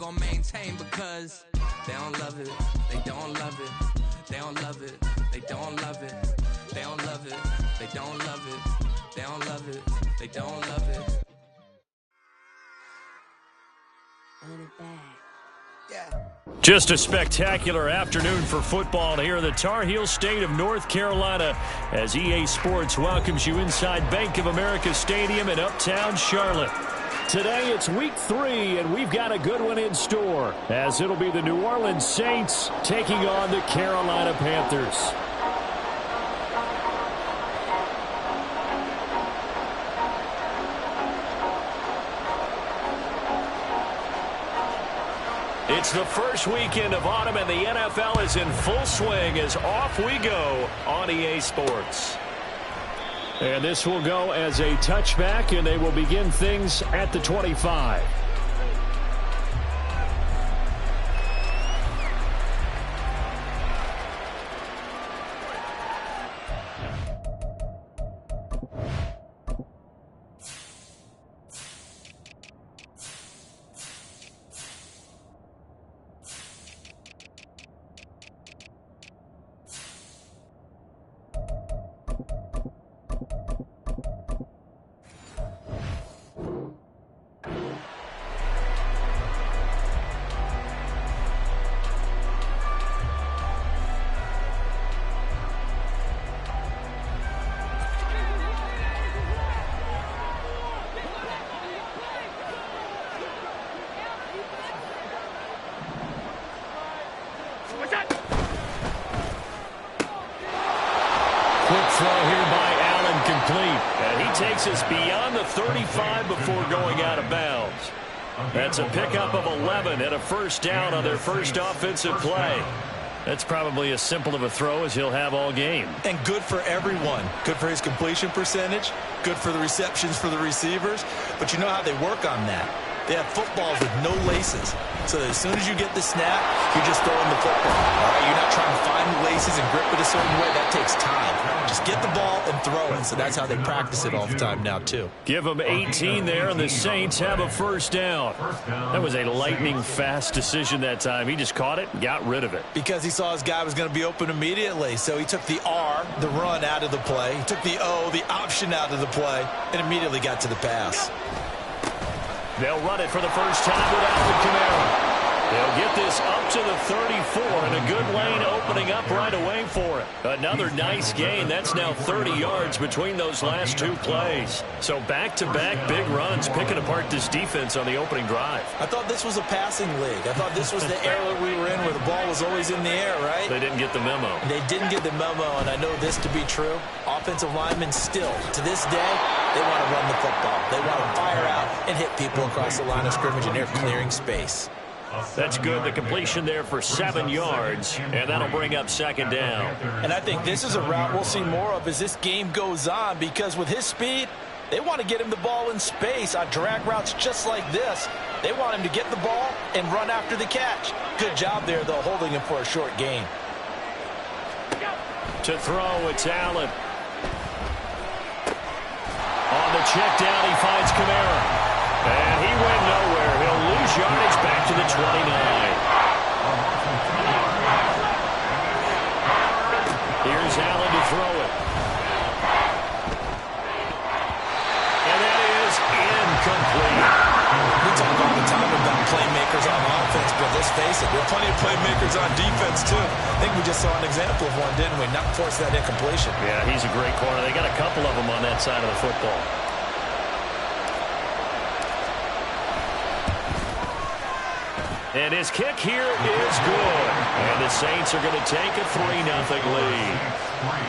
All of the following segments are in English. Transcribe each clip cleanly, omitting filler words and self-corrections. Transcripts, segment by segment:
gonna maintain because they don't love it, they don't love it, they don't love it, they don't love it, they don't love it, they don't love it, they don't love it, they don't love it. Just a spectacular afternoon for football here in the Tar Heel state of North Carolina as EA Sports welcomes you inside Bank of America Stadium in uptown Charlotte. Today it's week 3, and we've got a good one in store as it'll be the New Orleans Saints taking on the Carolina Panthers. It's the first weekend of autumn, and the NFL is in full swing as off we go on EA Sports. And this will go as a touchback, and they will begin things at the 25. Quick throw here by Allen, complete. And he takes us beyond the 35 before going out of bounds. That's a pickup of 11 and a first down on their first offensive play. That's probably as simple of a throw as he'll have all game. And good for everyone. Good for his completion percentage. Good for the receptions for the receivers. But you know how they work on that. They have footballs with no laces. So that as soon as you get the snap, you're just throwing the football. All right? You're not trying to find the laces and grip it a certain way. That takes time. Just get the ball and throw it. So that's how they practice it all the time now, too. Give them 18 there, and the Saints have a first down. That was a lightning-fast decision that time. He just caught it and got rid of it. Because he saw his guy was going to be open immediately. So he took the R, the run, out of the play. He took the O, the option, out of the play, and immediately got to the pass. They'll run it for the first time with Alvin Kamara. They'll get this up to the 34, and a good lane opening up right away for it. Another nice gain. That's now 30 yards between those last two plays. So back-to-back big runs, picking apart this defense on the opening drive. I thought this was a passing league. I thought this was the era we were in where the ball was always in the air, right? They didn't get the memo. They didn't get the memo, and I know this to be true. Offensive linemen still, to this day, they want to run the football. They want to fire out and hit people across the line of scrimmage, and they're clearing space. That's good. The completion there for 7 yards, and that'll bring up second down. And I think this is a route we'll see more of as this game goes on, because with his speed, they want to get him the ball in space on drag routes just like this. They want him to get the ball and run after the catch. Good job there, though, holding him for a short gain. To throw, it's Allen. On the check down, he finds Kamara. And he went nowhere. He'll lose yardage back to the 29. Here's Allen to throw it. And that is incomplete. We talk all the time about playmakers on offense, but let's face it, there are plenty of playmakers on defense, too. I think we just saw an example of one, didn't we? Not force that incompletion. Yeah, he's a great corner. They got a couple of them on that side of the football. And his kick here is good. And the Saints are going to take a 3-0 lead.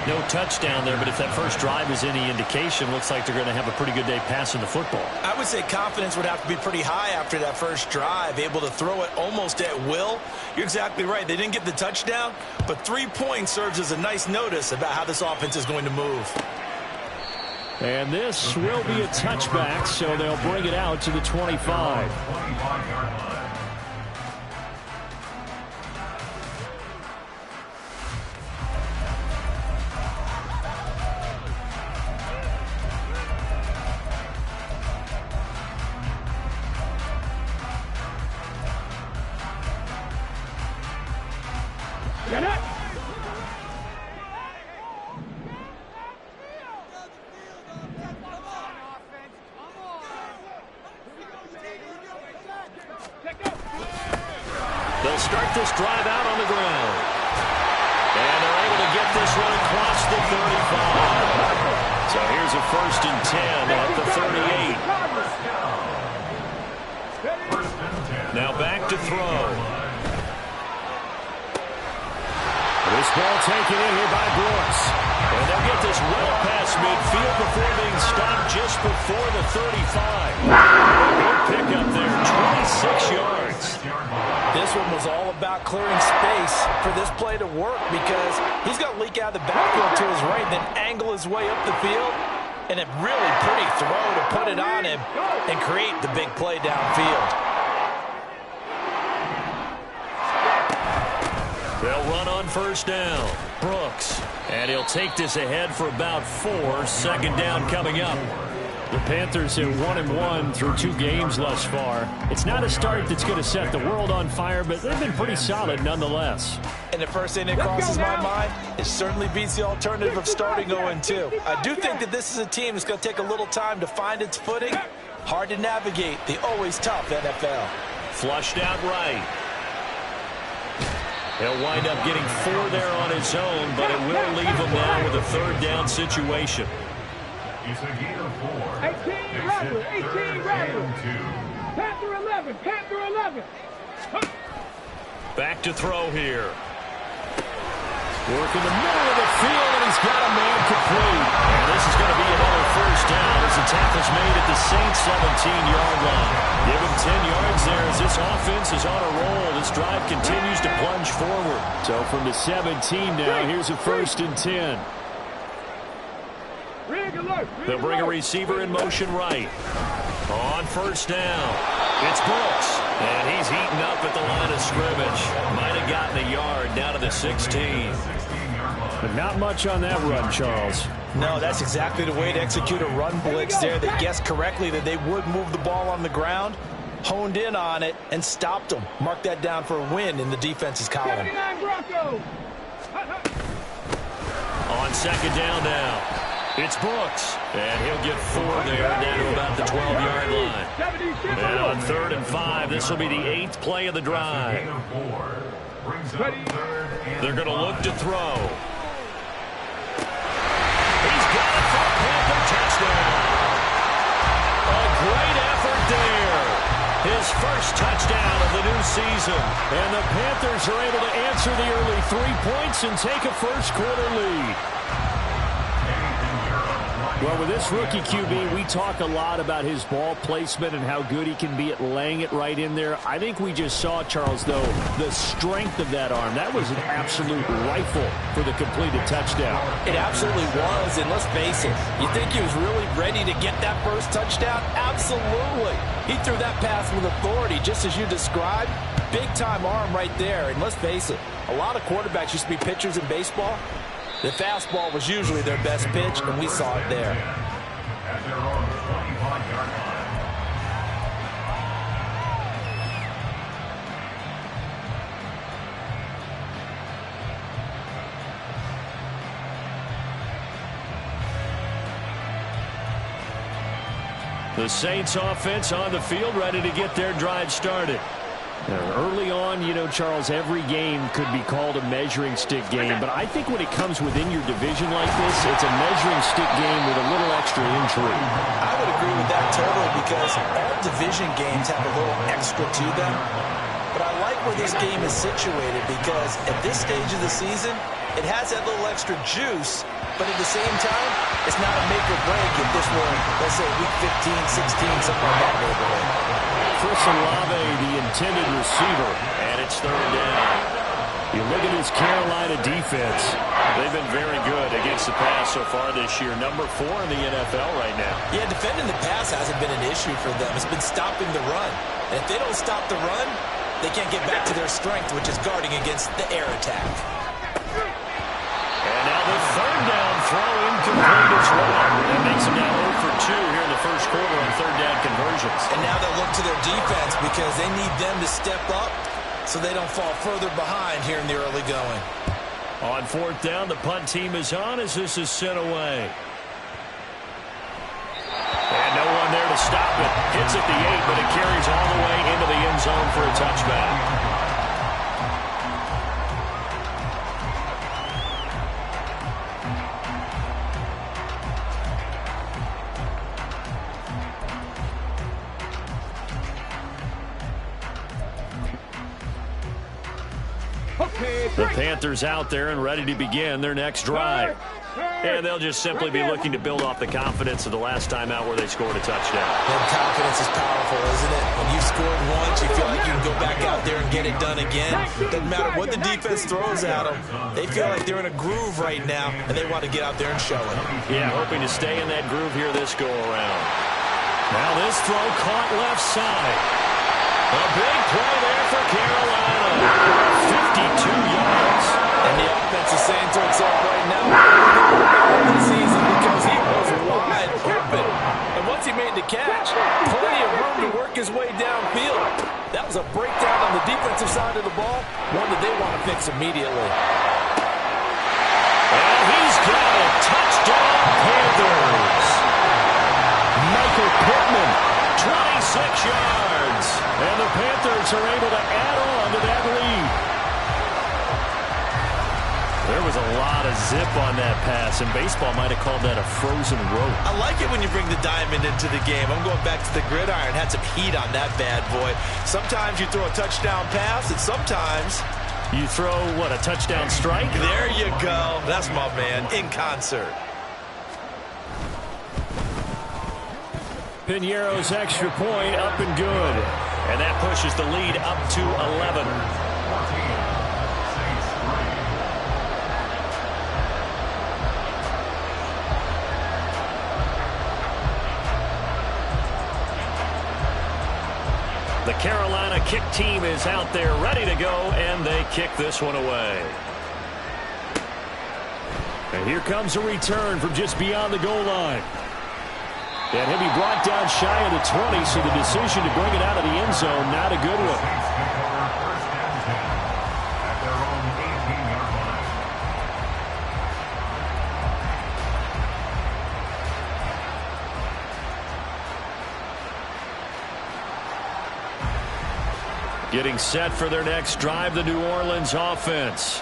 No touchdown there, but if that first drive is any indication, looks like they're going to have a pretty good day passing the football. I would say confidence would have to be pretty high after that first drive, able to throw it almost at will. You're exactly right. They didn't get the touchdown, but 3 points serves as a nice notice about how this offense is going to move. And this will be a touchback, so they'll bring it out to the 25. They'll start this drive out on the ground. And they're able to get this one across the 35. So here's a 1st and 10 at the 38. Now back to throw. This ball taken in here by Brooks. And they'll get this well past midfield before being stopped just before the 35. Good pickup there, 26 yards. This one was all about clearing space for this play to work because he's going to leak out of the backfield to his right, then angle his way up the field. And a really pretty throw to put it on him and create the big play downfield. They'll run on 1st down. Brooks. And he'll take this ahead for about 4. 2nd down coming up. The Panthers are 1-1 through 2 games thus far. It's not a start that's going to set the world on fire, but they've been pretty solid nonetheless. And the first thing that crosses my mind, it certainly beats the alternative of starting 0-2. I do think that this is a team that's going to take a little time to find its footing. Hard to navigate the always tough NFL. Flushed out right. He'll wind up getting 4 there on his own, but it will leave him now with a 3rd down situation. It's a gain of 4. 18 Rapper, 18 Rapper. Panther 11, Panther 11. Back to throw here. Working the middle of the field, and he's got a man complete. And this is going to be another 1st down as the tackle's made at the Saints 17-yard line. Give him 10 yards there as this offense is on a roll. This drive continues to plunge forward. So from the 17 now, here's a 1st and 10. They'll bring a receiver in motion right. On 1st down, it's Brooks. And he's heating up at the line of scrimmage. Might have gotten a yard down to the 16. But not much on that run, Charles. No, that's exactly the way to execute a run blitz there. They guessed correctly that they would move the ball on the ground, honed in on it, and stopped them. Mark that down for a win in the defense's column. On 2nd down now, it's Brooks. And he'll get 4 there down to about the 12-yard line. And on 3rd and 5, this will be the 8th play of the drive. They're going to look to throw. He's got it for a Panther touchdown. A great effort there. His 1st touchdown of the new season. And the Panthers are able to answer the early 3 points and take a 1st quarter lead. Well, with this rookie QB, we talk a lot about his ball placement and how good he can be at laying it right in there. I think we just saw, Charles, though, the strength of that arm. That was an absolute rifle for the completed touchdown. It absolutely was, and let's face it, you think he was really ready to get that 1st touchdown? Absolutely. He threw that pass with authority, just as you described. Big-time arm right there, and let's face it, a lot of quarterbacks used to be pitchers in baseball. The fastball was usually their best pitch, and we saw it there. At their own 25-yard line. The Saints offense on the field, ready to get their drive started. Early on, you know, Charles, every game could be called a measuring stick game. But I think when it comes within your division like this, it's a measuring stick game with a little extra intrigue. I would agree with that totally because all division games have a little extra to them. But I like where this game is situated because at this stage of the season, it has that little extra juice. But at the same time, it's not a make or break if this were, let's say, week 15, 16, something like that neighborhood. Chris Olave, the intended receiver, and it's 3rd down. You look at his Carolina defense. They've been very good against the pass so far this year. Number 4 in the NFL right now. Yeah, defending the pass hasn't been an issue for them. It's been stopping the run. And if they don't stop the run, they can't get back to their strength, which is guarding against the air attack. And now the 3rd down throw incomplete as well. That makes them now 0 for 2 here in the 1st quarter on 3rd down conversions. And now they'll look to their defense because they need them to step up so they don't fall further behind here in the early going. On fourth down, the punt team is on as this is sent away. And no one there to stop it. Hits at the 8, but it carries all the way into the end zone for a touchback. The Panthers out there and ready to begin their next drive. And they'll just simply be looking to build off the confidence of the last time out where they scored a touchdown. And confidence is powerful, isn't it? When you've scored once, you feel like you can go back out there and get it done again. Doesn't matter what the defense throws at them. They feel like they're in a groove right now, and they want to get out there and show it. Yeah, hoping to stay in that groove here this go-around. Now this throw caught left side. A big play there for Carolina. 52 yards. And the offense is saying to itself right now, we're the season because he was wide open. And once he made the catch, plenty of room to work his way downfield. That was a breakdown on the defensive side of the ball, one that they want to fix immediately. And he's got a touchdown, Panthers. Michael Pittman, 26 yards. And the Panthers are able to add on to that lead. There was a lot of zip on that pass, and baseball might have called that a frozen rope. I like it when you bring the diamond into the game. I'm going back to the gridiron. Had some heat on that bad boy. Sometimes you throw a touchdown pass, and sometimes you throw, what, a touchdown strike? There you go. That's my man, in concert. Piñeiro's extra point up and good. And that pushes the lead up to 11. The Carolina kick team is out there ready to go, and they kick this one away. And here comes a return from just beyond the goal line. And he'll be brought down shy of the 20, so the decision to bring it out of the end zone, not a good one. Getting set for their next drive, the New Orleans offense.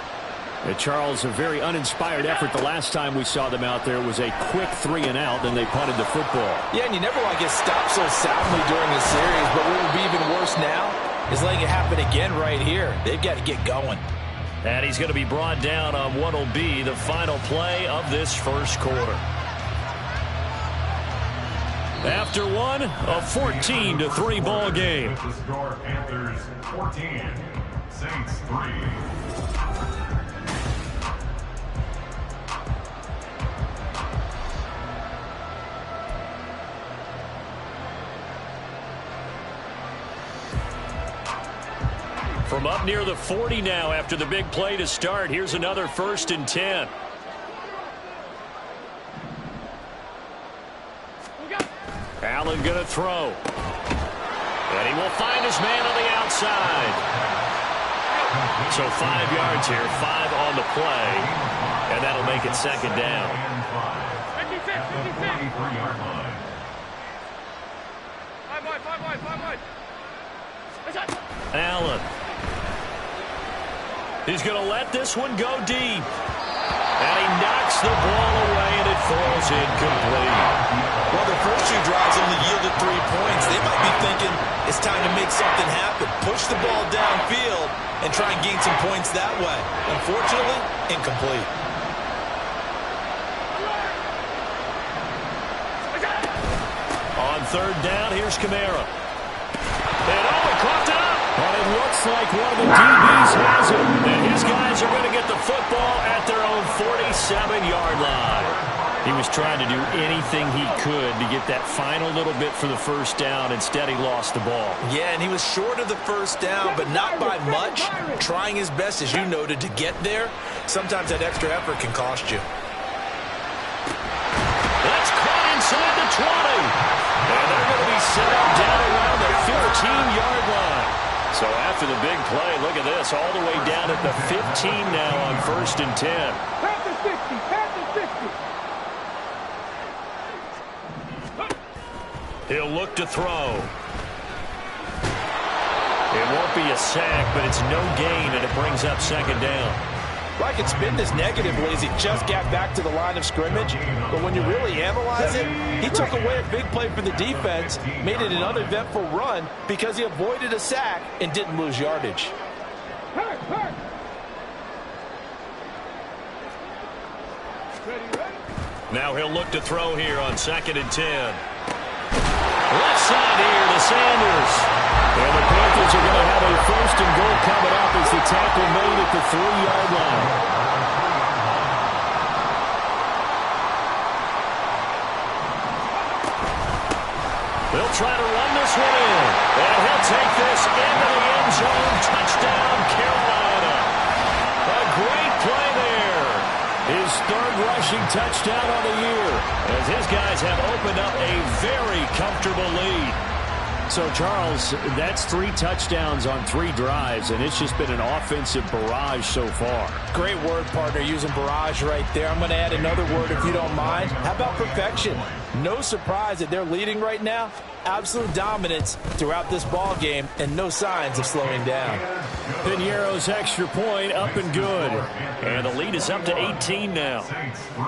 And Charles, a very uninspired effort the last time we saw them out there was a quick 3-and-out, then they punted the football. Yeah, and you never want to get stopped so soundly during the series, but what will be even worse now is letting it happen again right here. They've got to get going. And he's going to be brought down on what will be the final play of this first quarter. After one, a 14-3 ball game. The score, Panthers 14, Saints 3. From up near the 40 now after the big play to start. Here's another 1st and 10. Allen going to throw. And he will find his man on the outside. So 5 yards here, 5 on the play. And that'll make it 2nd down. 23-yard line. 5 wide. Allen. He's going to let this one go deep. And he knocks the ball away, and it falls incomplete. Well, the first 2 drives only yielded 3 points. They might be thinking it's time to make something happen. Push the ball downfield and try and gain some points that way. Unfortunately, incomplete. On 3rd down, here's Kamara. And he caught it up. And it looks like one of the DBs has it. And his guys are going to get the football at their own 47-yard line. He was trying to do anything he could to get that final little bit for the first down. Instead, he lost the ball. Yeah, and he was short of the first down, but not by much. Trying his best, as you noted, to get there. Sometimes that extra effort can cost you. That's caught inside the 20. And they're going to be set up down around the 15-yard line. So after the big play, look at this, all the way down at the 15 now on 1st and 10. Pass the 60, pass the 60. He'll look to throw. It won't be a sack, but it's no gain, and it brings up 2nd down. Well, I could spin this negatively as he just got back to the line of scrimmage. But when you really analyze it, he took away a big play for the defense, made it an uneventful run because he avoided a sack and didn't lose yardage. Hurt. Ready. Now he'll look to throw here on 2nd and 10. Left side here to Sanders. And the Panthers are going to have a 1st and goal coming up as the tackle made at the 3-yard line. They'll try to run this one in. And he'll take this into the end zone. Touchdown, Carolina. A great play there. His 3rd rushing touchdown on the year, as his guys have opened up a very comfortable lead. So, Charles, that's 3 touchdowns on 3 drives, and it's just been an offensive barrage so far. Great word, partner, using barrage right there. I'm going to add another word if you don't mind. How about perfection? No surprise that they're leading right now. Absolute dominance throughout this ball game, and no signs of slowing down. Piñeiro's extra point up and good. And the lead is up to 18 now. Saints 3.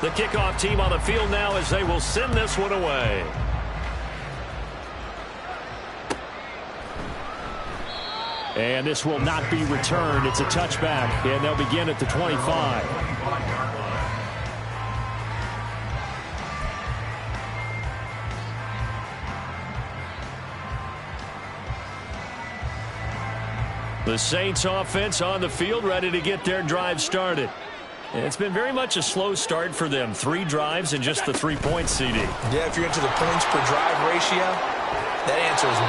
The kickoff team on the field now as they will send this one away. And this will not be returned. It's a touchback, and they'll begin at the 25. The Saints offense on the field, ready to get their drive started. It's been very much a slow start for them. 3 drives and just the 3 points, CD. Yeah, if you're into the points per drive ratio, that answer is 1.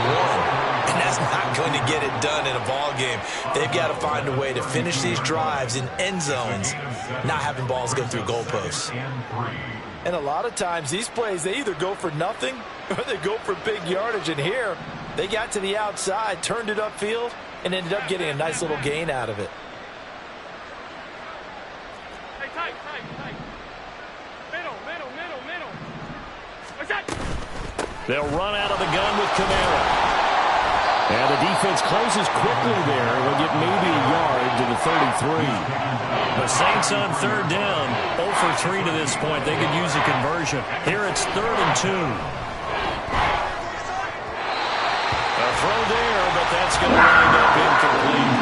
And that's not going to get it done in a ball game. They've got to find a way to finish these drives in end zones, not having balls go through goalposts. And a lot of times these plays, they either go for nothing or they go for big yardage. And here, they got to the outside, turned it upfield, and ended up getting a nice little gain out of it. They'll run out of the gun with Kamara. And the defense closes quickly there. We'll get maybe a yard to the 33. The Saints on 3rd down. 0 for 3 to this point. They could use a conversion. Here it's 3rd and 2. A throw there, but that's going to wind up incomplete.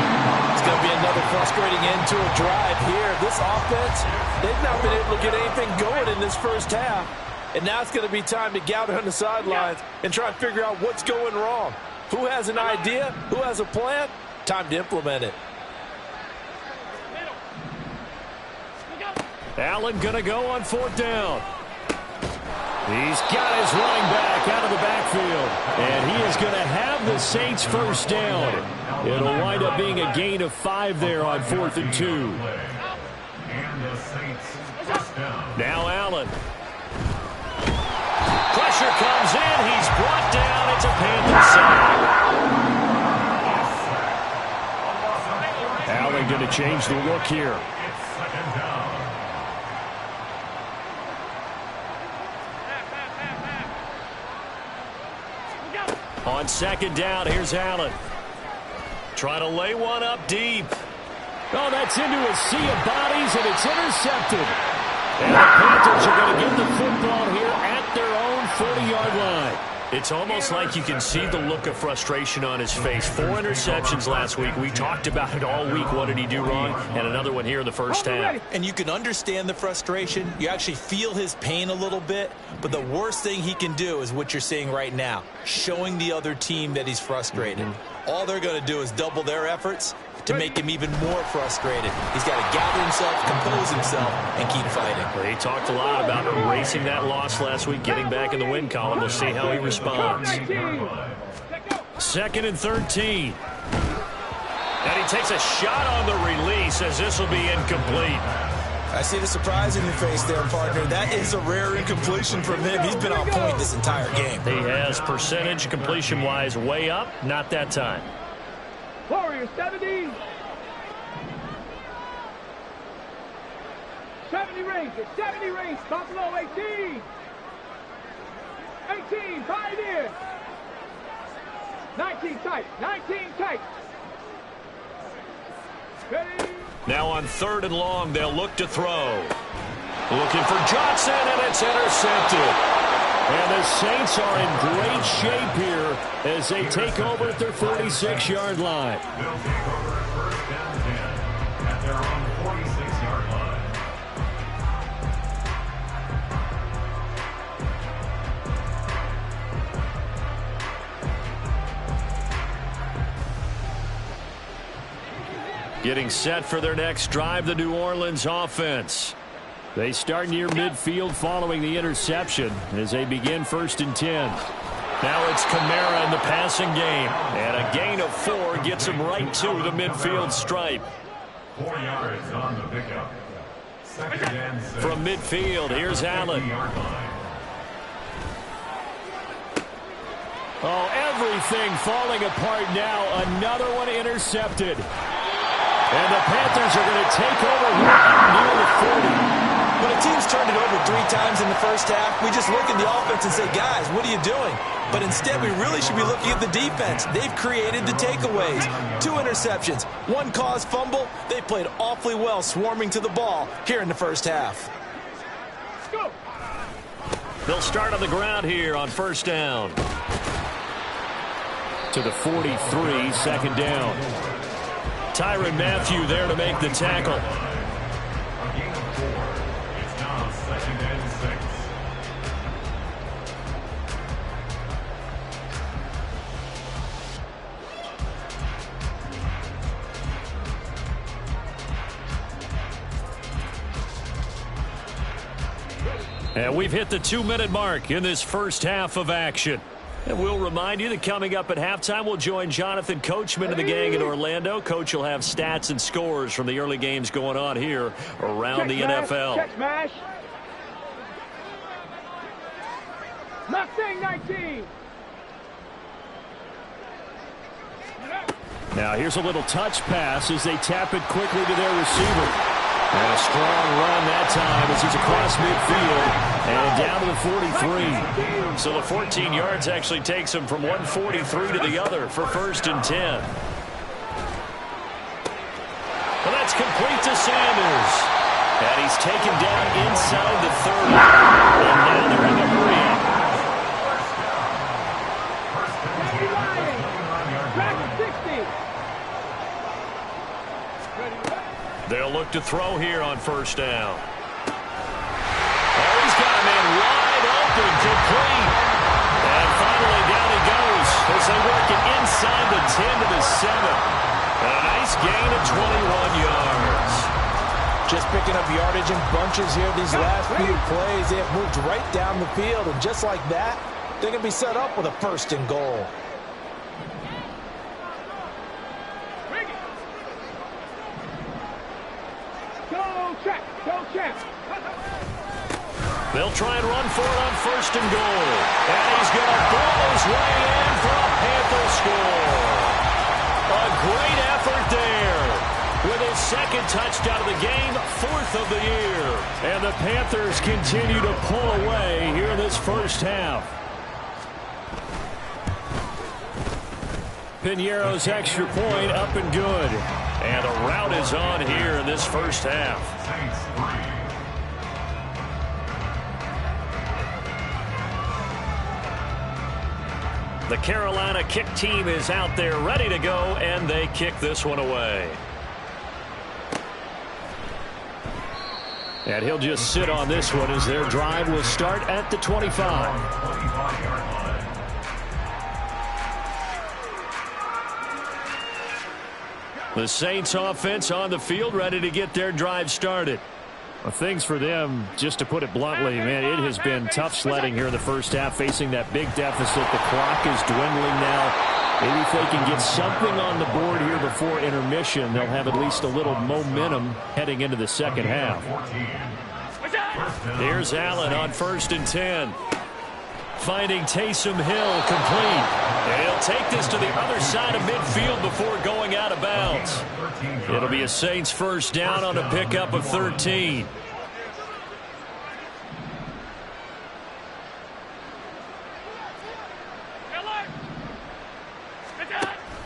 It's going to be another frustrating end to a drive here. This offense, they've not been able to get anything going in this first half. And now it's going to be time to gather on the sidelines and try and figure out what's going wrong. Who has an idea? Who has a plan? Time to implement it. Allen going to go on 4th down. He's got his running back out of the backfield. And he is going to have the Saints 1st down. It'll wind up being a gain of 5 there on 4th and 2. Now Allen. Pressure comes in. He's brought down. It's a Panther sack. Allen going to change the look here. On 2nd down, here's Allen. Trying to lay one up deep. Oh, that's into a sea of bodies, and it's intercepted. And the Panthers are going to get the football here at their own 40-yard line. It's almost like you can see the look of frustration on his face. 4 interceptions last week. We talked about it all week. What did he do wrong? And another one here in the first half. And you can understand the frustration. You actually feel his pain a little bit. But the worst thing he can do is what you're seeing right now, showing the other team that he's frustrated. All they're going to do is double their efforts to make him even more frustrated. He's got to gather himself, compose himself, and keep fighting. Well, he talked a lot about erasing that loss last week, getting back in the win column. We'll see how he responds. 2nd and 13. And he takes a shot on the release as this will be incomplete. I see the surprise in your face there, partner. That is a rare incompletion from him. He's been on point this entire game. He has percentage completion-wise way up. Not that time. Warriors 70. 70 Rangers. 70 Rangers. Buffalo 18. 18 Pioneers. 19 tight. 19 tight. Ready. Now on 3rd and long, they'll look to throw. Looking for Johnson, and it's intercepted. And the Saints are in great shape here as they take over at their 46-yard line. They'll take over at 1st down 10 at their own 46-yard line. Getting set for their next drive, the New Orleans offense. They start near midfield following the interception as they begin 1st and 10. Now it's Kamara in the passing game. And a gain of 4 gets him right to the midfield stripe. 4 yards on the pickup. 2nd and 6. From midfield, here's Allen. Oh, everything falling apart now. Another one intercepted. And the Panthers are going to take over here near the 40. When a team's turned it over 3 times in the first half, we just look at the offense and say, guys, what are you doing? But instead, we really should be looking at the defense. They've created the takeaways. 2 interceptions, 1 caused fumble. They played awfully well swarming to the ball here in the first half. Go. They'll start on the ground here on 1st down. To the 43, 2nd down. Tyrann Mathieu there to make the tackle. A gain of 4. It's now 2nd and 6. And we've hit the 2-minute mark in this first half of action. And we'll remind you that coming up at halftime, we'll join Jonathan Coachman and the gang in Orlando. Coach will have stats and scores from the early games going on here around the NFL. Check smash. Mustang 19. Now here's a little touch pass as they tap it quickly to their receiver. And a strong run that time as he's across midfield and down to the 43. So the 14 yards actually takes him from 143 to the other for 1st and 10. Well, that's complete to Sanders. And he's taken down inside the 30. And now they're in the hurry-up. They'll look to throw here on 1st down. Oh, he's got a man wide open, complete. And finally down he goes as they work it inside the 10 to the 7. A nice gain of 21 yards. Just picking up yardage in bunches here these last few plays. They have moved right down the field, and just like that, they're going to be set up with a 1st and goal. They'll try and run for it on 1st and goal. And he's going to blow his way in for a Panther score. A great effort there. With his 2nd touchdown of the game, 4th of the year. And the Panthers continue to pull away here in this first half. Piñeiro's extra point up and good. And a rout is on here in this first half. Saints 3. The Carolina kick team is out there ready to go, and they kick this one away. And he'll just sit on this one as their drive will start at the 25. 25-yard line. The Saints offense on the field ready to get their drive started. Well, things for them, just to put it bluntly, man, it has been tough sledding here in the first half, facing that big deficit. The clock is dwindling now. Maybe if they can get something on the board here before intermission, they'll have at least a little momentum heading into the second half. Here's Allen on 1st and 10. Finding Taysom Hill complete. And he'll take this to the other side of midfield before going out of bounds. It'll be a Saints first down on a pickup of 13.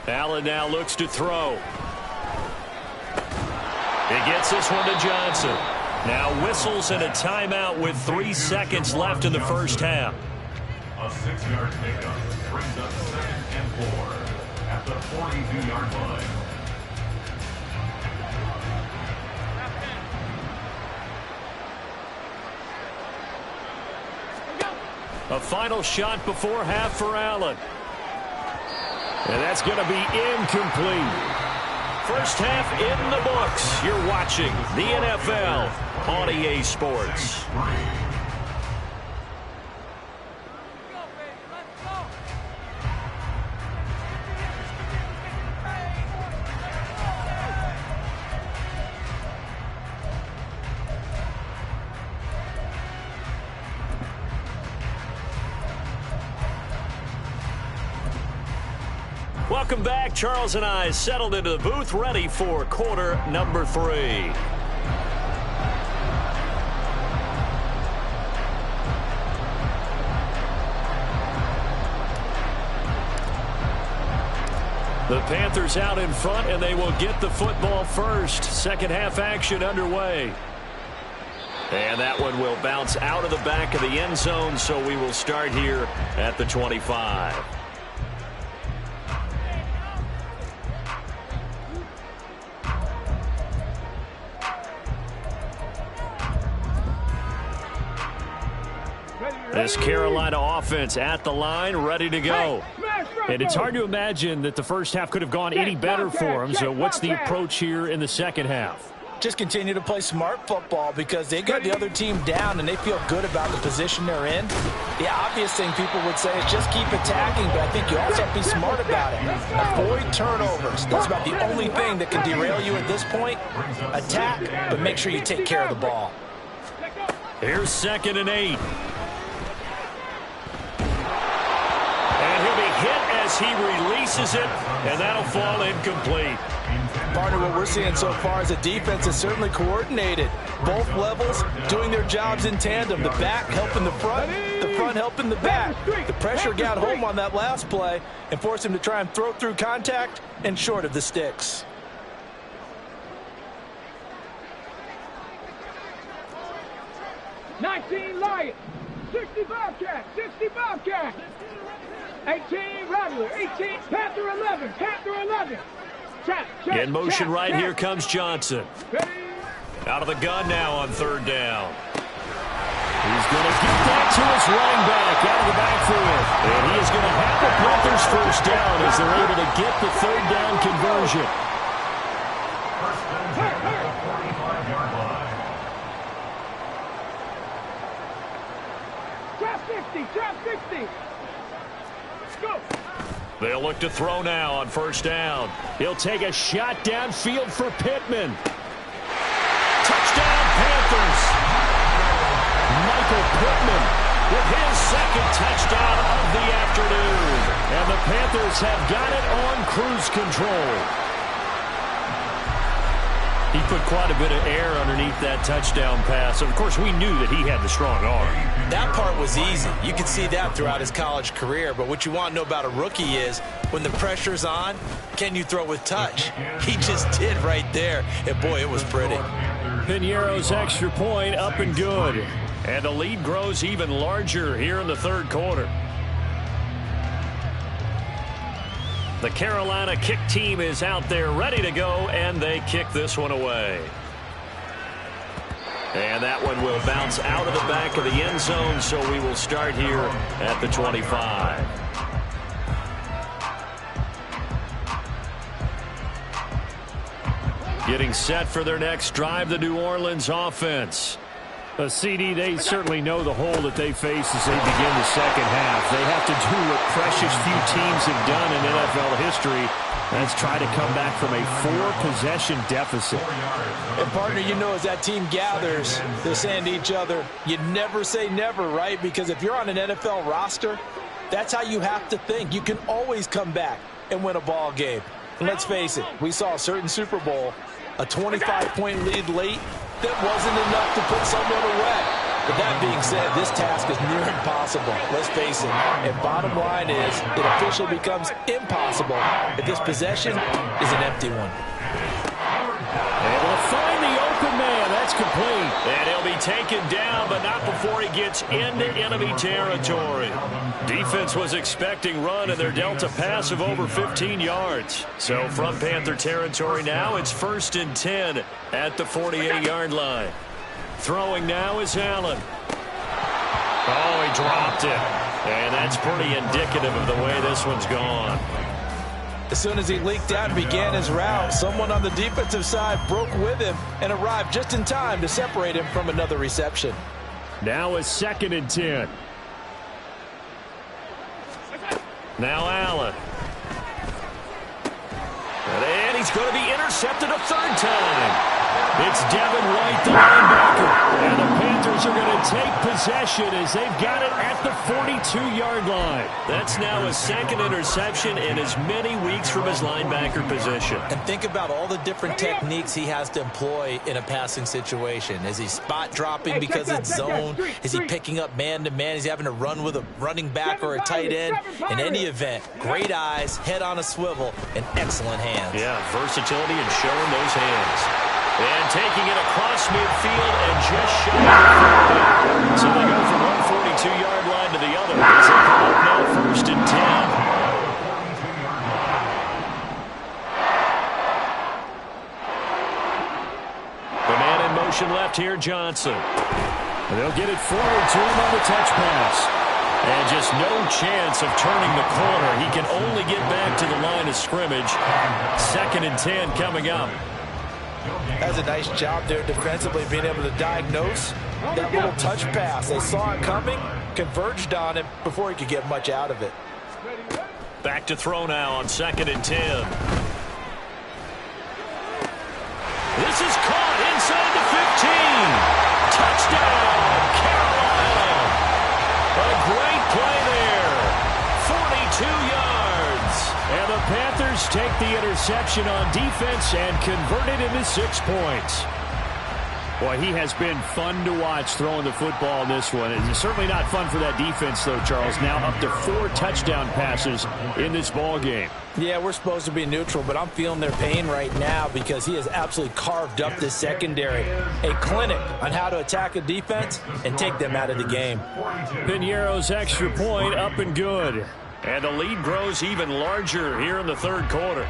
Allen now looks to throw. He gets this one to Johnson. Now whistles and a timeout with 3 seconds left in the first half. A 6-yard pickup brings up 2nd and 4 at the 42-yard line. A final shot before half for Allen. And that's going to be incomplete. First half in the books. You're watching the NFL on EA Sports. Welcome back. Charles and I settled into the booth, ready for quarter number 3. The Panthers out in front, and they will get the football first. Second half action underway. And that one will bounce out of the back of the end zone, so we will start here at the 25. This Carolina offense at the line, ready to go. And it's hard to imagine that the first half could have gone any better for them. So what's the approach here in the second half? Just continue to play smart football because they got the other team down and they feel good about the position they're in. The obvious thing people would say is just keep attacking, but I think you also have to be smart about it. Avoid turnovers. That's about the only thing that can derail you at this point. Attack, but make sure you take care of the ball. Here's 2nd and 8. And he'll be hit as he releases it, and that'll fall incomplete. Partner, what we're seeing so far is the defense is certainly coordinated. Both levels doing their jobs in tandem. The back helping the front helping the back. The pressure got home on that last play and forced him to try and throw through contact and short of the sticks. Lions, 60 Bobcats, 60 Bobcats, 18 Rattler, 18 Panther 11, Panther 11. In motion right here comes Johnson. Out of the gun now on 3rd down. He's going to get that to his running back out of the backfield. And he is going to have the Panthers first down as they're able to get the 3rd down conversion. First down at the 45-yard line. Trap 60. Go. They'll look to throw now on 1st down. He'll take a shot downfield for Pittman. Touchdown, Panthers. Michael Pittman with his 2nd touchdown of the afternoon. And the Panthers have got it on cruise control. He put quite a bit of air underneath that touchdown pass. Of course, we knew that he had the strong arm. That part was easy. You could see that throughout his college career. But what you want to know about a rookie is when the pressure's on, can you throw with touch? He just did right there. And, boy, it was pretty. Piñeiro's extra point up and good. And the lead grows even larger here in the 3rd quarter. The Carolina kick team is out there ready to go, and they kick this one away. And that one will bounce out of the back of the end zone, so we will start here at the 25. Getting set for their next drive, the New Orleans offense. CD, they certainly know the hole that they face as they begin the second half. They have to do what precious few teams have done in NFL history. Let's try to come back from a 4-possession deficit. And, partner, you know, as that team gathers, they're saying to each other, you never say never, right? Because if you're on an NFL roster, that's how you have to think. You can always come back and win a ball game. And let's face it, we saw a certain Super Bowl, a 25-point lead late, that wasn't enough to put someone away. But that being said, this task is near impossible. Let's face it. And bottom line is, it officially becomes impossible if this possession is an empty one. Able to find the open man. That's complete. And he'll be taken down, but not before he gets into enemy territory. Defense was expecting run, and they're dealt a pass of over 15 yards. So from Panther territory now, it's 1st and 10 at the 48-yard line. Throwing now is Allen. Oh, he dropped it. And that's pretty indicative of the way this one's gone. As soon as he leaked out and began his route, someone on the defensive side broke with him and arrived just in time to separate him from another reception. Now it's 2nd and 10. Now Allen. And he's going to be intercepted a 3rd time. It's Devin White, the linebacker. And the Panthers are going to take possession as they've got it at the 42-yard line. That's now a 2nd interception in as many weeks from his linebacker position. And think about all the different techniques he has to employ in a passing situation. Is he spot dropping because it's zone? Is he picking up man-to-man? Is he having to run with a running back or a tight end? In any event, great eyes, head on a swivel, and excellent hands. Yeah, versatility and showing those hands. And taking it across midfield and just shy of 40. So they go from one 42-yard line to the other as they come up now 1st and 10. The man in motion left here, Johnson. And they'll get it forward to him on the touch pass. And just no chance of turning the corner. He can only get back to the line of scrimmage. 2nd and 10 coming up. That's a nice job there defensively, being able to diagnose that little touch pass. They saw it coming, converged on him before he could get much out of it. Back to throw now on 2nd and 10. This is caught inside the 15. Touchdown, Carolina. A great play there. 42 yards. And the Panthers take the interception on defense and convert it into 6 points. Boy, he has been fun to watch throwing the football in this one. It's certainly not fun for that defense, though, Charles. Now up to 4 touchdown passes in this ball game. Yeah, we're supposed to be neutral, but I'm feeling their pain right now because he has absolutely carved up this secondary. A clinic on how to attack a defense and take them out of the game. Piñeiro's extra point up and good. And the lead grows even larger here in the 3rd quarter.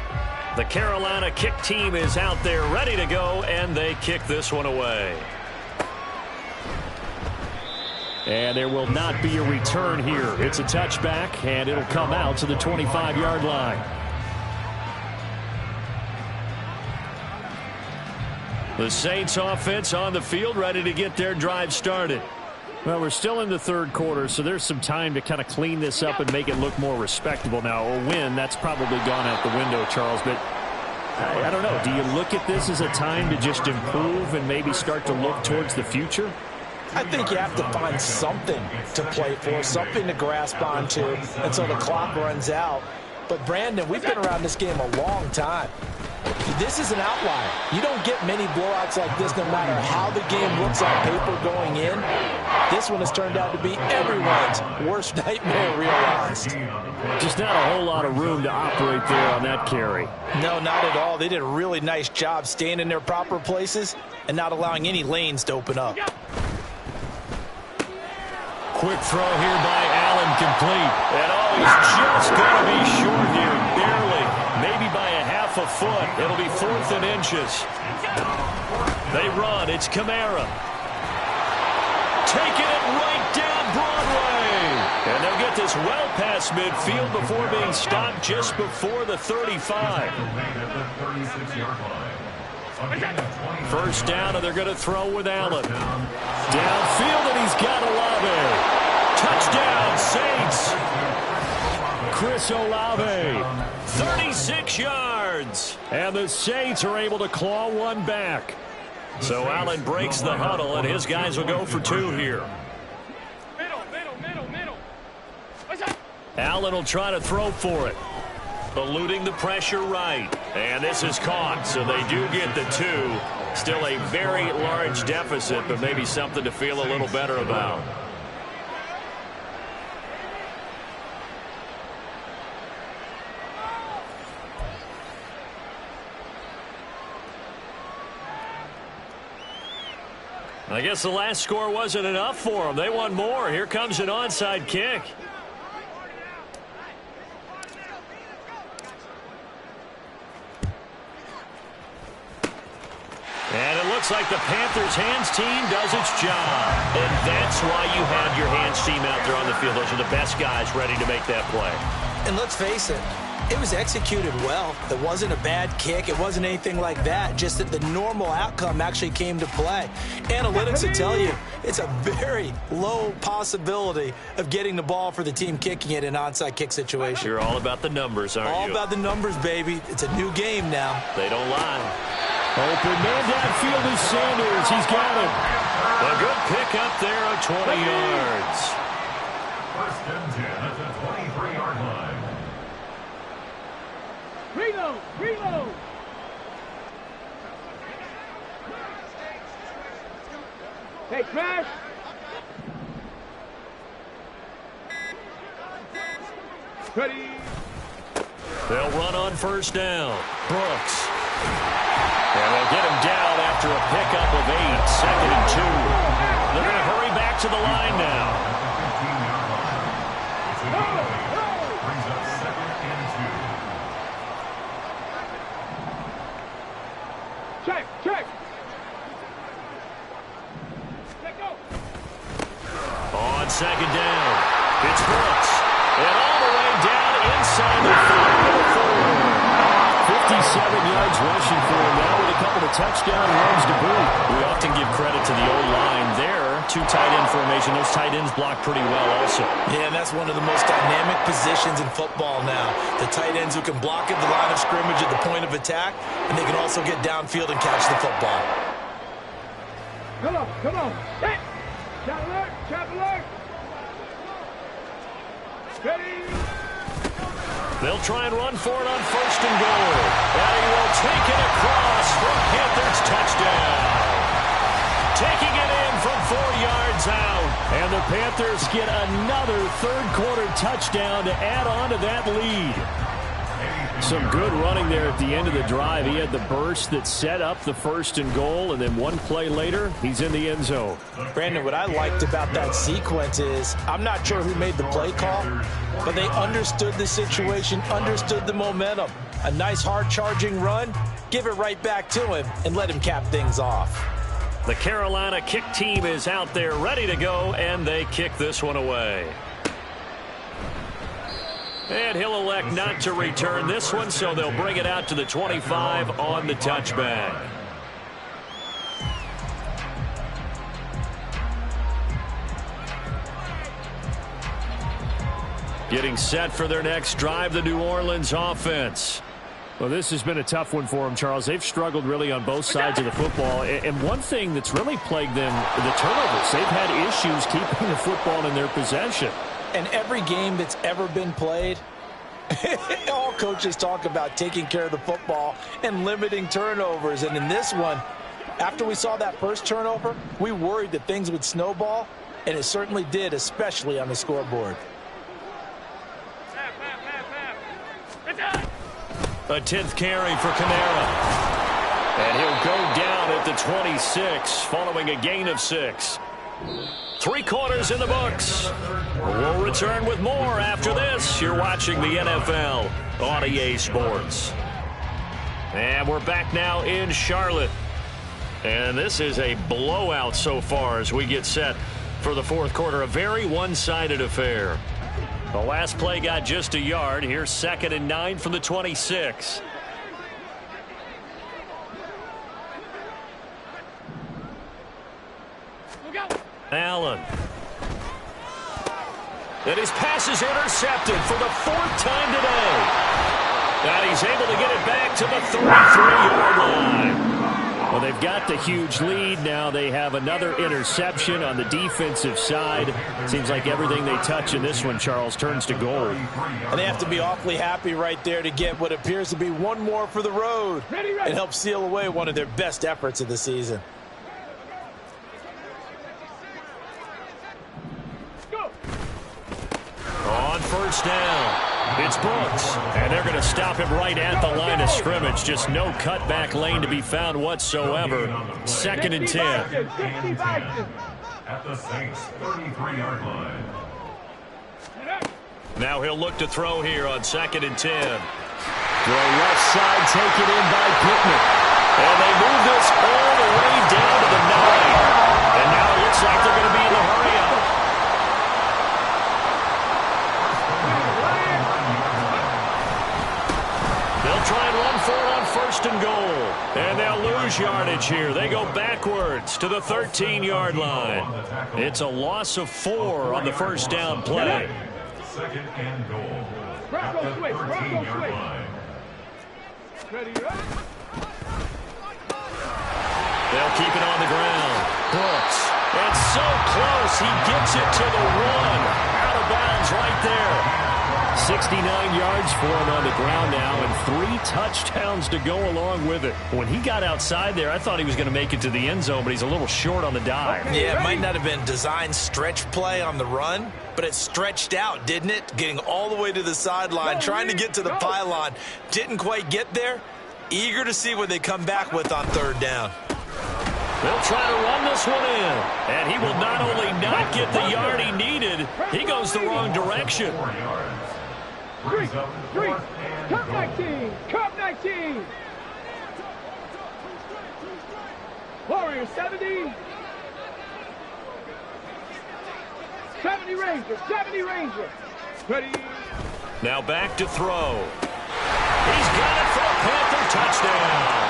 The Carolina kick team is out there ready to go, and they kick this one away. And there will not be a return here. It's a touchback, and it'll come out to the 25-yard line. The Saints offense on the field ready to get their drive started. Well, we're still in the 3rd quarter, so there's some time to kind of clean this up and make it look more respectable. Now, a win, that's probably gone out the window, Charles, but I don't know. Do you look at this as a time to just improve and maybe start to look towards the future? I think you have to find something to play for, something to grasp onto until the clock runs out. But, Brandon, we've been around this game a long time. This is an outlier. You don't get many blowouts like this no matter how the game looks on paper going in. This one has turned out to be everyone's worst nightmare realized. Just not a whole lot of room to operate there on that carry. No, not at all. They did a really nice job staying in their proper places and not allowing any lanes to open up. Quick throw here by Allen, complete. And he's just going to be short here, barely. Maybe by a half a foot. It'll be 4th and inches. They run. It's Kamara. Taking it right down Broadway. And they'll get this well past midfield before being stopped just before the 35. First down, and they're going to throw with Allen. Downfield, and he's got Olave. Touchdown, Saints. Chris Olave, 36 yards. And the Saints are able to claw one back. So Allen breaks the huddle, and his guys will go for two here. Allen will try to throw for it. Eluding the pressure right. And this is caught, so they do get the two. Still a very large deficit, but maybe something to feel a little better about. I guess the last score wasn't enough for them. They want more. Here comes an onside kick. And it looks like the Panthers' hands team does its job. And that's why you have your hands team out there on the field. Those are the best guys ready to make that play. And let's face it, it was executed well. It wasn't a bad kick. It wasn't anything like that. Just that the normal outcome actually came to play. Analytics will tell you it's a very low possibility of getting the ball for the team kicking it in an onside kick situation. You're all about the numbers, aren't you? All about the numbers, baby. It's a new game now. They don't lie. Open man downfield is Sanders. He's got him. A good pick up there of 20 yards. First and 10 at the 23-yard line. Reload! Reload! Hey, Crash! Ready! They'll run on first down. Brooks. And they'll get him down after a pickup of 8. Second and 2. They're going to hurry back to the line now. Brings up second and 2. Check! Check! Let go! On second down, it's Brooks. And all the way down inside the 5. 57 yards rushing for him now with a couple of touchdown runs to boot. We often give credit to the O-line there. Two tight end formation. Those tight ends block pretty well also. Yeah, and that's one of the most dynamic positions in football now. The tight ends who can block at the line of scrimmage at the point of attack, and they can also get downfield and catch the football. Come on! Come on! Hey! Trap alert! Trap alert! Ready! They'll try and run for it on first and goal. And he will take it across for a Panthers touchdown. Taking it in from 4 yards out. And the Panthers get another third-quarter touchdown to add on to that lead. Some good running there at the end of the drive. He had the burst that set up the first and goal, and then one play later, he's in the end zone. Brandon, what I liked about that sequence is I'm not sure who made the play call, but they understood the situation, understood the momentum. A nice hard-charging run, give it right back to him, and let him cap things off. The Carolina kick team is out there ready to go, and they kick this one away. And he'll elect not to return this one, so they'll bring it out to the 25 on the touchback. Getting set for their next drive, the New Orleans offense. Well, this has been a tough one for them, Charles. They've struggled really on both sides of the football. And one thing that's really plagued them, the turnovers. They've had issues keeping the football in their possession. And every game that's ever been played, all coaches talk about taking care of the football and limiting turnovers. And in this one, after we saw that first turnover, we worried that things would snowball, and it certainly did, especially on the scoreboard. A 10th carry for Kamara. And he'll go down at the 26 following a gain of 6. 3 quarters in the books. We'll return with more after this. You're watching the NFL on EA Sports. And we're back now in Charlotte. And this is a blowout so far as we get set for the fourth quarter. A very one-sided affair. The last play got just a yard. Here's 2nd and 9 from the 26. Allen. And his pass is intercepted for the 4th time today. And he's able to get it back to the 33-yard line. Well, they've got the huge lead. Now they have another interception on the defensive side. Seems like everything they touch in this one, Charles, turns to gold. And they have to be awfully happy right there to get what appears to be one more for the road. It helps seal away one of their best efforts of the season. On first down, it's Brooks, and they're going to stop him right at the line of scrimmage. Just no cutback lane to be found whatsoever. 2nd and 10. At the Saints' 33-yard line. Now he'll look to throw here on 2nd and 10. Throw left side, taken in by Pittman. And they move this all the way down to the 9. And now it looks like they're going to be in the hurry-up. They'll try and run for it on 1st and goal. And they'll lose yardage here. They go backwards to the 13-yard line. It's a loss of 4 on the first down play. 2nd and goal. Bronco switch. Bronco 13-yard switch. line. They'll keep it on the ground. Brooks. And so close. He gets it to the 1. Out of bounds right there. 69 yards for him on the ground now, and 3 touchdowns to go along with it. When he got outside there, I thought he was going to make it to the end zone, but he's a little short on the dive. Yeah, it might not have been designed stretch play on the run, but it stretched out, didn't it? Getting all the way to the sideline, trying to get to the pylon. Didn't quite get there. Eager to see what they come back with on 3rd down. They'll try to run this one in, and he will not only not get the yard he needed, he goes the wrong direction. 4 yards. 3, Cup 19, Cup 19. Warriors 70. 70 Rangers, 70 Rangers. Ready. Now back to throw. He's got it for a Panther touchdown.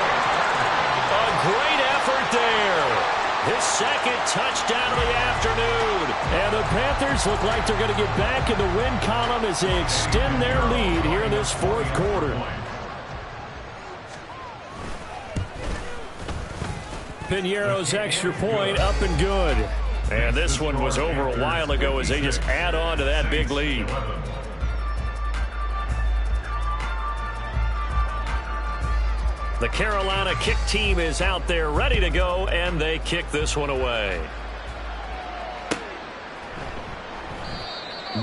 A great effort there. His 2nd touchdown of the afternoon. And the Panthers look like they're going to get back in the win column as they extend their lead here in this 4th quarter. Piñeiro's extra point up and good. And this one was over a while ago as they just add on to that big lead. The Carolina kick team is out there ready to go, and they kick this one away.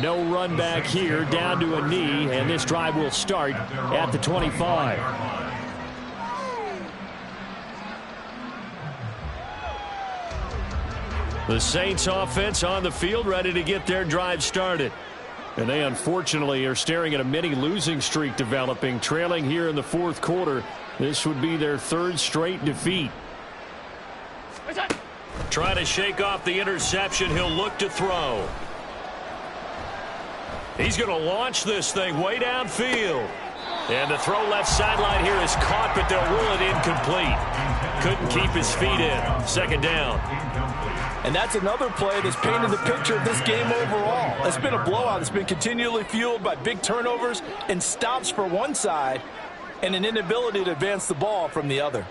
No run back here, down to a knee, and this drive will start at the 25. The Saints offense on the field ready to get their drive started. And they unfortunately are staring at a mini losing streak developing, trailing here in the 4th quarter. This would be their 3rd straight defeat. Trying to shake off the interception. He'll look to throw. He's going to launch this thing way downfield. And the throw left sideline here is caught, but they'll rule it incomplete. Couldn't keep his feet in. 2nd down. And that's another play that's painted the picture of this game overall. It's been a blowout. It's been continually fueled by big turnovers and stops for one side and an inability to advance the ball from the other.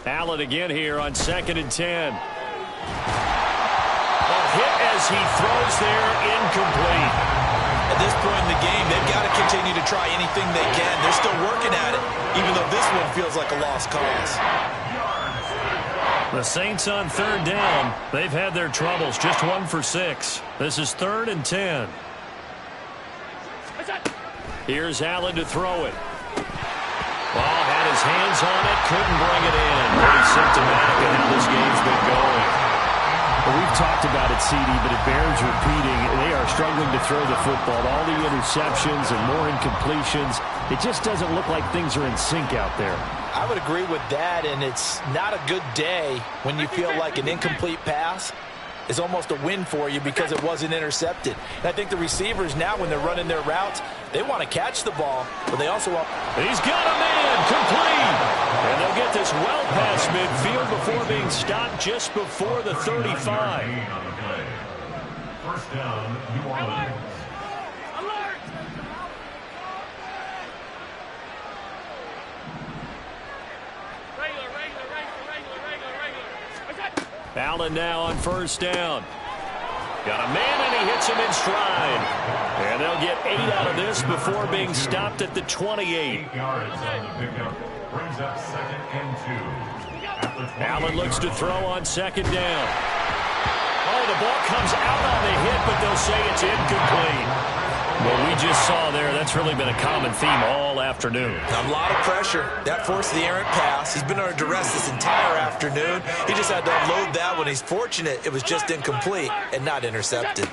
Allen again here on 2nd and 10. A hit as he throws there, incomplete. At this point in the game, they've got to continue to try anything they can. They're still working at it, even though this one feels like a lost cause. The Saints on 3rd down. They've had their troubles, just 1 for 6. This is 3rd and 10. Here's Allen to throw it. Ball had his hands on it, couldn't bring it in. Pretty symptomatic of how this game's been going. Well, we've talked about it, CD, but it bears repeating. They are struggling to throw the football. All the interceptions and more incompletions. It just doesn't look like things are in sync out there. I would agree with that, and it's not a good day when you feel like an incomplete pass is almost a win for you because it wasn't intercepted. And I think the receivers now, when they're running their routes, they want to catch the ball, but they also want... He's got a man complete. And they'll get this well past midfield before being stopped just before the 35. First down, New Orleans. Allen now on first down. Got a man, and he hits him in stride. And they'll get 8 out of this before being stopped at the 28. 8 yards on the pickup. Brings up 2nd and 2. Allen looks to throw on second down. Oh, the ball comes out on the hit, but they'll say it's incomplete. What we just saw there, that's really been a common theme all afternoon. A lot of pressure. That forced the errant pass. He's been under duress this entire afternoon. He just had to unload that one. He's fortunate it was just incomplete and not intercepted.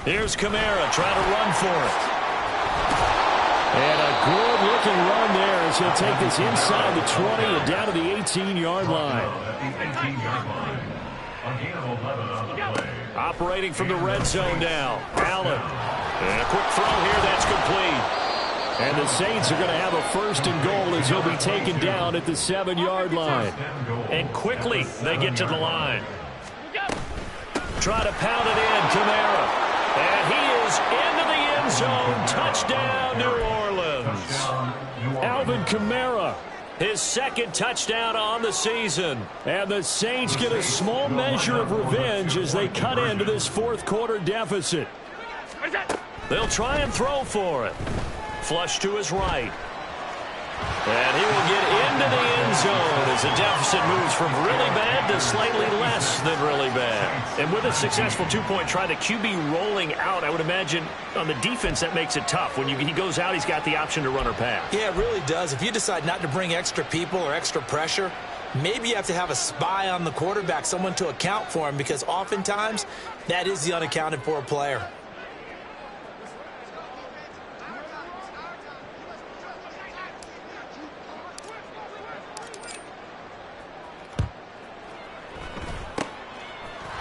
Here's Kamara trying to run for it. And a good-looking run there as he'll take this inside the 20 and down to the 18-yard line. Operating from the red zone now. Allen. And a quick throw here, that's complete. And the Saints are going to have a 1st and goal as he'll be taken down at the 7-yard line. And quickly they get to the line. Try to pound it in, Kamara. And he is into the end zone. Touchdown, New Orleans. Alvin Kamara, his 2nd touchdown on the season. And the Saints get a small measure of revenge as they cut into this 4th quarter deficit. They'll try and throw for it. Flush to his right. And he will get into the end zone as the deficit moves from really bad to slightly less than really bad. And with a successful 2-point try, the QB rolling out, I would imagine on the defense that makes it tough. When he goes out, he's got the option to run or pass. Yeah, it really does. If you decide not to bring extra people or extra pressure, maybe you have to have a spy on the quarterback, someone to account for him, because oftentimes that is the unaccounted for player.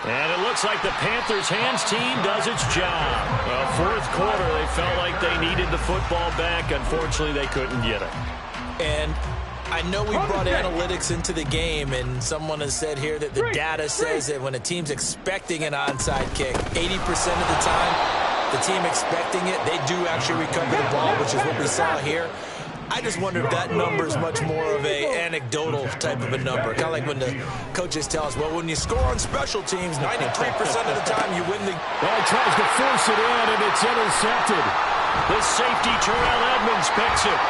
And it looks like the Panthers' hands team does its job. Well, 4th quarter, they felt like they needed the football back. Unfortunately, they couldn't get it. And I know we brought analytics into the game, and someone has said here that the data says that when a team's expecting an onside kick, 80% of the time, the team expecting it, they do actually recover the ball, which is what we saw here. I just wonder if that number is much more of a anecdotal type of a number. Kind of like when the coaches tell us, well, when you score on special teams, 93% of the time you win the... Well, he tries to force it in, and it's intercepted. The safety, Terrell Edmonds, picks it.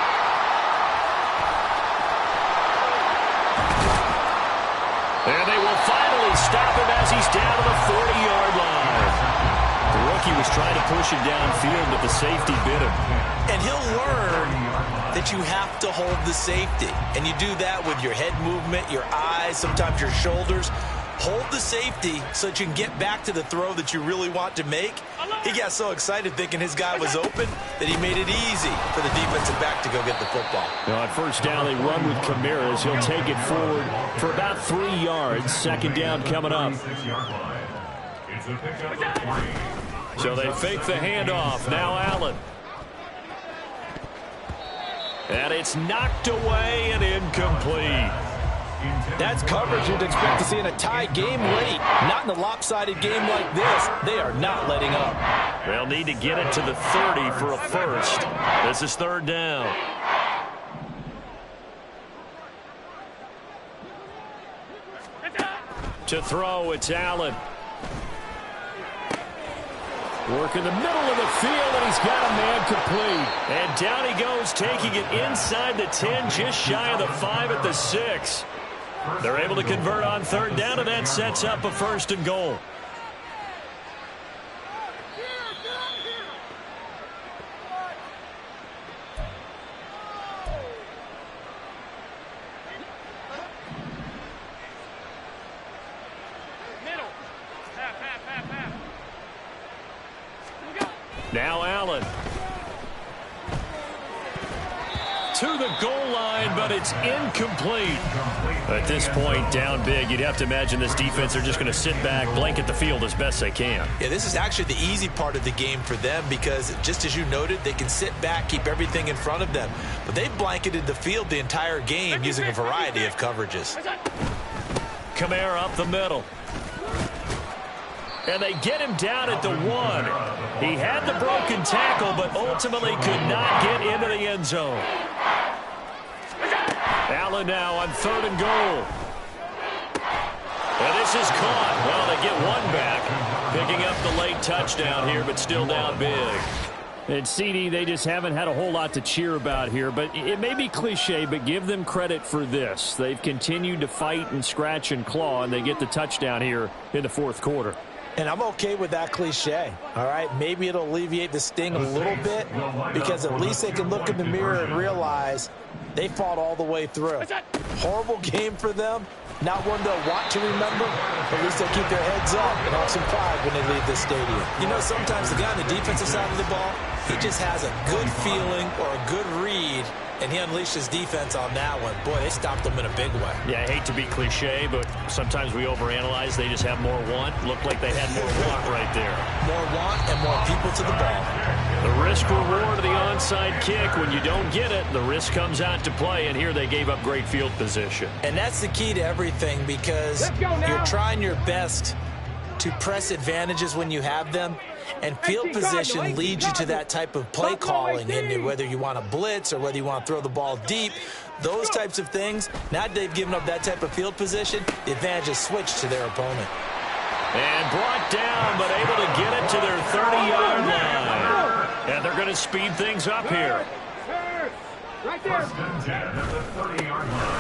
And they will finally stop him as he's down to the 40-yard line. The rookie was trying to push it downfield, but the safety bit him. And he'll learn that you have to hold the safety. And you do that with your head movement, your eyes, sometimes your shoulders. Hold the safety so that you can get back to the throw that you really want to make. He got so excited thinking his guy was open that he made it easy for the defensive back to go get the football. Now on first down, they run with Kamara as he'll take it forward for about 3 yards. 2nd down coming up. So they fake the handoff. Now Allen. And it's knocked away and incomplete. That's coverage you'd expect to see in a tie game late. Not in a lopsided game like this. They are not letting up. They'll need to get it to the 30 for a first. This is 3rd down. To throw, it's Allen. Work in the middle of the field, and he's got a man complete. And down he goes, taking it inside the 10, just shy of the 5 at the 6. They're able to convert on 3rd down, and that sets up a 1st and goal. Now Allen. to the goal line, but it's incomplete. At this point, down big, you'd have to imagine this defense are just going to sit back, blanket the field as best they can. Yeah, this is actually the easy part of the game for them because, just as you noted, they can sit back, keep everything in front of them. But they've blanketed the field the entire game using a variety of coverages. Kamara up the middle. And they get him down at the 1. He had the broken tackle, but ultimately could not get into the end zone. Allen now on 3rd and goal. And this is caught. Well, they get one back. Picking up the late touchdown here, but still down big. And CD, they just haven't had a whole lot to cheer about here. But it may be cliche, but give them credit for this. They've continued to fight and scratch and claw, and they get the touchdown here in the 4th quarter. And I'm okay with that cliche, all right? Maybe it'll alleviate the sting a little bit because at least they can look in the mirror and realize they fought all the way through. Horrible game for them. Not one they'll want to remember. At least they'll keep their heads up and have some pride when they leave this stadium. You know, sometimes the guy on the defensive side of the ball, he just has a good feeling or a good read, and he unleashed his defense on that one. Boy, they stopped them in a big way. Yeah, I hate to be cliche, but sometimes we overanalyze. They just have more want. Looked like they had more want right there. More want and more people to the ball. The risk-reward of the onside kick. When you don't get it, the risk comes out to play, and here they gave up great field position. And that's the key to everything because you're trying your best to press advantages when you have them. And field position leads you to that type of play calling, and whether you want to blitz or whether you want to throw the ball deep, those types of things. Now that they've given up that type of field position, the advantage is switched to their opponent. And brought down, but able to get it to their 30-yard line. And they're going to speed things up here. Right there.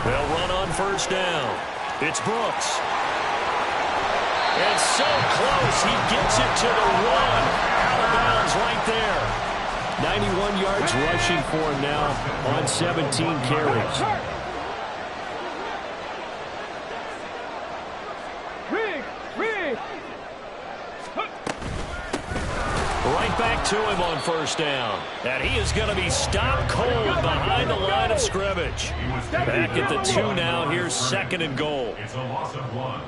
They'll run on 1st down. It's Brooks. And so close, he gets it to the 1. Out of bounds right there. 91 yards rushing for him now on 17 carries. Right back to him on 1st down. And he is going to be stopped cold behind the line of scrimmage. Back at the 2 now. Here's 2nd and goal. It's a loss of 1.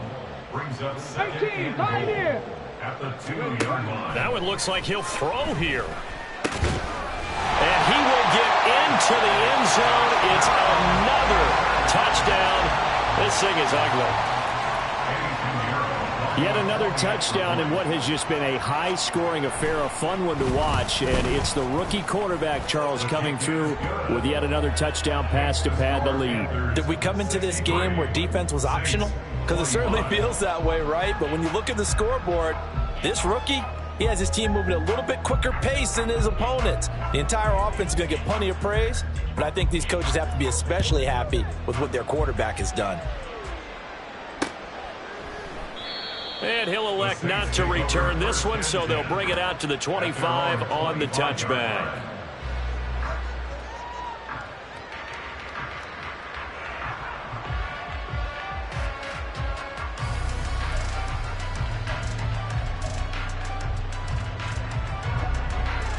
Brings up 2nd 18, and find goal it. at the 2-yard line. That one looks like he'll throw here. And he will get into the end zone. It's another touchdown. This thing is ugly. Yet another touchdown in what has just been a high-scoring affair, a fun one to watch. And it's the rookie quarterback, Charles, coming through with yet another touchdown pass to pad the lead. Did we come into this game where defense was optional? Because it certainly feels that way, right? But when you look at the scoreboard, this rookie, he has his team moving at a little bit quicker pace than his opponents. The entire offense is going to get plenty of praise, but I think these coaches have to be especially happy with what their quarterback has done. And he'll elect not to return this one, so they'll bring it out to the 25 on the touchback.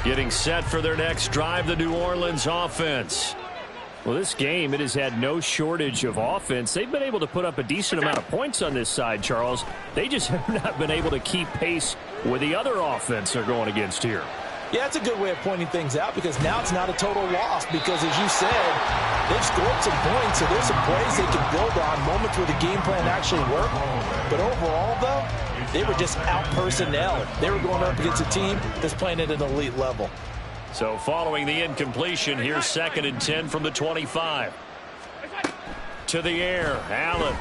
Getting set for their next drive, the New Orleans offense. Well, this game, it has had no shortage of offense. They've been able to put up a decent amount of points on this side, Charles. They just have not been able to keep pace with the other offense they're going against here. Yeah, it's a good way of pointing things out because now it's not a total loss because, as you said, they've scored some points, so there's some plays they can build on, moments where the game plan actually worked. But overall, though, they were just out-personnel. They were going up against a team that's playing at an elite level. So following the incompletion, here's 2nd and 10 from the 25. To the air, Allen.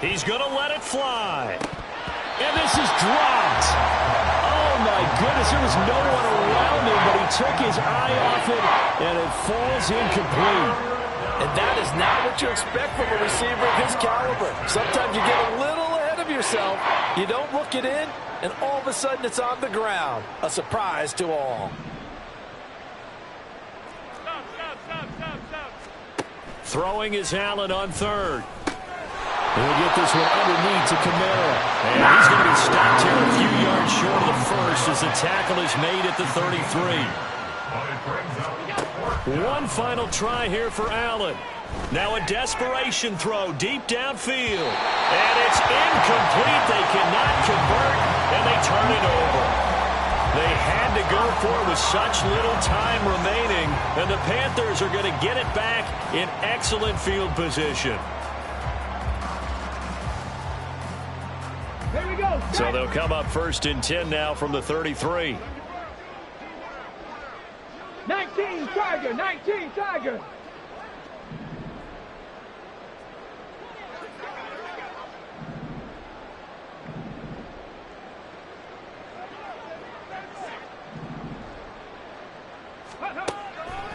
He's going to let it fly. And this is dropped. Oh, my goodness. There was no one around him, but he took his eye off it, and it falls incomplete. And that is not what you expect from a receiver of his caliber. Sometimes you get a little ahead of yourself. You don't look it in, and all of a sudden it's on the ground. A surprise to all. Throwing is Allen on 3rd. We'll get this one underneath to Kamara. And he's going to be stopped here a few yards short of the first as the tackle is made at the 33. One final try here for Allen. Now a desperation throw deep downfield. And it's incomplete. They cannot convert, and they turn it over. They had to go for it with such little time remaining, and the Panthers are going to get it back in excellent field position. Here we go. So they'll come up 1st and 10 now from the 33. 19 Tiger, 19 Tiger.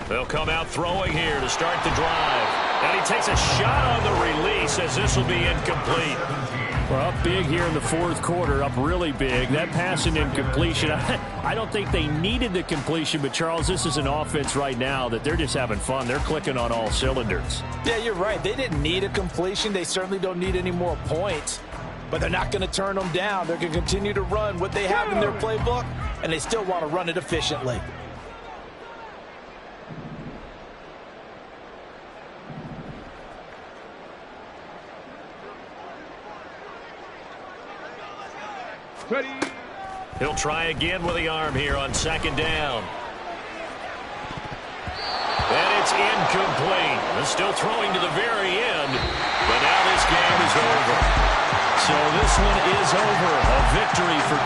They'll come out throwing here to start the drive. And he takes a shot on the release as this will be incomplete. We're up big here in the fourth quarter, up really big. That passing incompletion, I don't think they needed the completion, but Charles, this is an offense right now that they're just having fun. They're clicking on all cylinders. Yeah, you're right. They didn't need a completion. They certainly don't need any more points, but they're not going to turn them down. They're going to continue to run what they have in their playbook, and they still want to run it efficiently. Ready. He'll try again with the arm here on 2nd down. And it's incomplete. They're still throwing to the very end, but now this game is over. So this one is over. A victory for